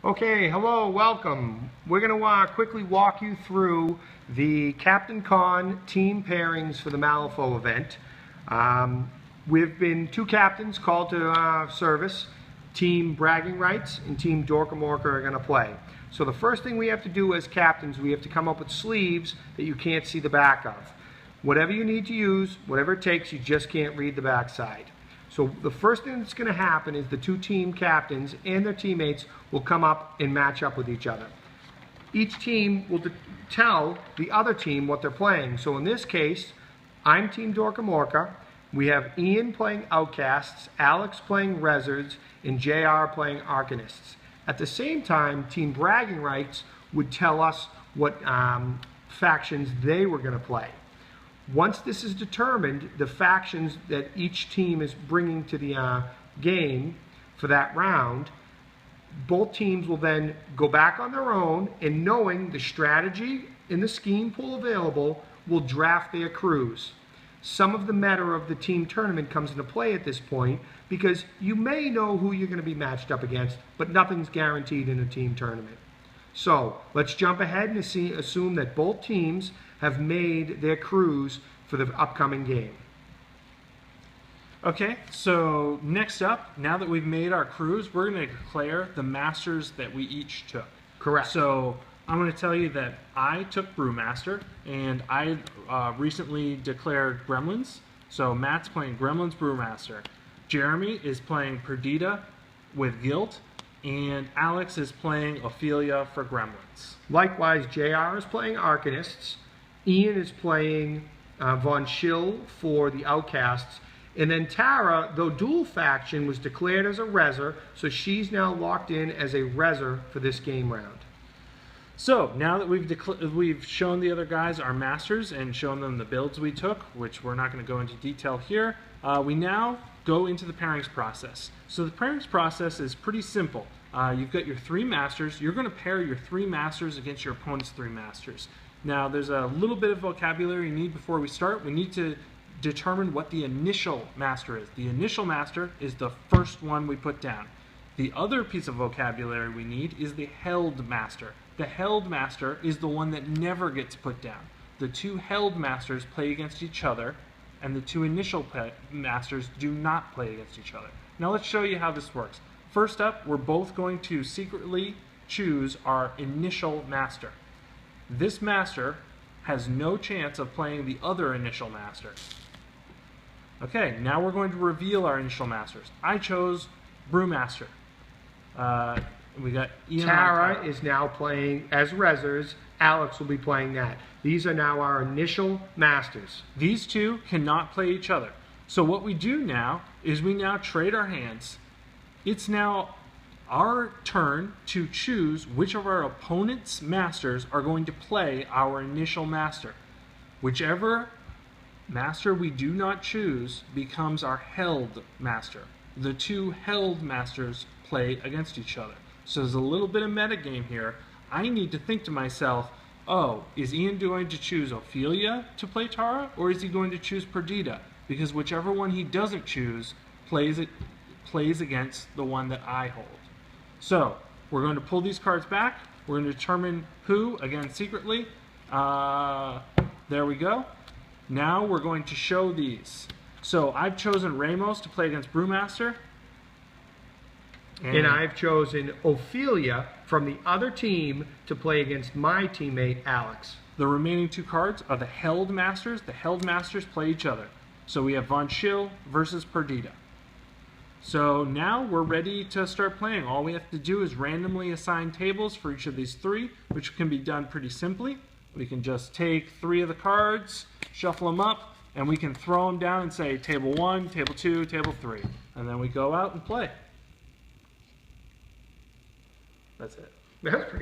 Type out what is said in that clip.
Okay, hello, welcome. We're going to quickly walk you through the Captaincon team pairings for the Malifaux event. We've been two captains called to service. Team Bragging Rights and Team Dorkamorka are going to play. So the first thing we have to do as captains, we have to come up with sleeves that you can't see the back of. Whatever you need to use, whatever it takes, you just can't read the back side. So the first thing that's going to happen is the two team captains and their teammates will come up and match up with each other. Each team will tell the other team what they're playing. So in this case, I'm Team Dorkamorka. We have Ian playing Outcasts, Alex playing Rezzards, and JR playing Arcanists. At the same time, Team Bragging Rights would tell us what factions they were going to play. Once this is determined, the factions that each team is bringing to the game for that round, both teams will then go back on their own and, knowing the strategy and the scheme pool available, will draft their crews. Some of the meta of the team tournament comes into play at this point because you may know who you're going to be matched up against, but nothing's guaranteed in a team tournament. So let's jump ahead and assume that both teams have made their crews for the upcoming game. Okay, so next up, now that we've made our crews, we're going to declare the masters that we each took. Correct. So I'm going to tell you that I took Brewmaster, and I recently declared Gremlins. So Matt's playing Gremlins Brewmaster. Jeremy is playing Perdita with Guilt, and Alex is playing Ophelia for Gremlins. Likewise, JR is playing Arcanists. Ian is playing Von Schill for the Outcasts. And then Tara, though dual faction, was declared as a Rezzer, so she's now locked in as a Rezzer for this game round. So now that we've shown the other guys our masters and shown them the builds we took, which we're not going to go into detail here, we now go into the pairings process. So the pairings process is pretty simple. You've got your three masters. You're going to pair your three masters against your opponent's three masters. Now there's a little bit of vocabulary you need before we start. We need to determine what the initial master is. The initial master is the first one we put down. The other piece of vocabulary we need is the held master. The held master is the one that never gets put down. The two held masters play against each other, and the two initial masters do not play against each other. Now let's show you how this works. First up, we're both going to secretly choose our initial master. This master has no chance of playing the other initial master. Okay, now we're going to reveal our initial masters. I chose Brewmaster. We got Ian. Tara is now playing as Rezzers. Alex will be playing that. These are now our initial masters. These two cannot play each other. So what we do now is we now trade our hands. It's now our turn to choose which of our opponent's masters are going to play our initial master. Whichever master we do not choose becomes our held master. The two held masters play against each other. So there's a little bit of metagame here. I need to think to myself, oh, is Ian going to choose Ophelia to play Tara, or is he going to choose Perdita? Because whichever one he doesn't choose plays against the one that I hold. So we're going to pull these cards back. We're going to determine who, again secretly. There we go. Now we're going to show these. So I've chosen Ramos to play against Brewmaster. And I've chosen Ophelia from the other team to play against my teammate, Alex. The remaining two cards are the held masters. The held masters play each other. So we have Von Schill versus Perdita. So now we're ready to start playing. All we have to do is randomly assign tables for each of these three, which can be done pretty simply. We can just take three of the cards, shuffle them up, and we can throw them down and say table 1, table 2, table 3. And then we go out and play. That's it. That's pretty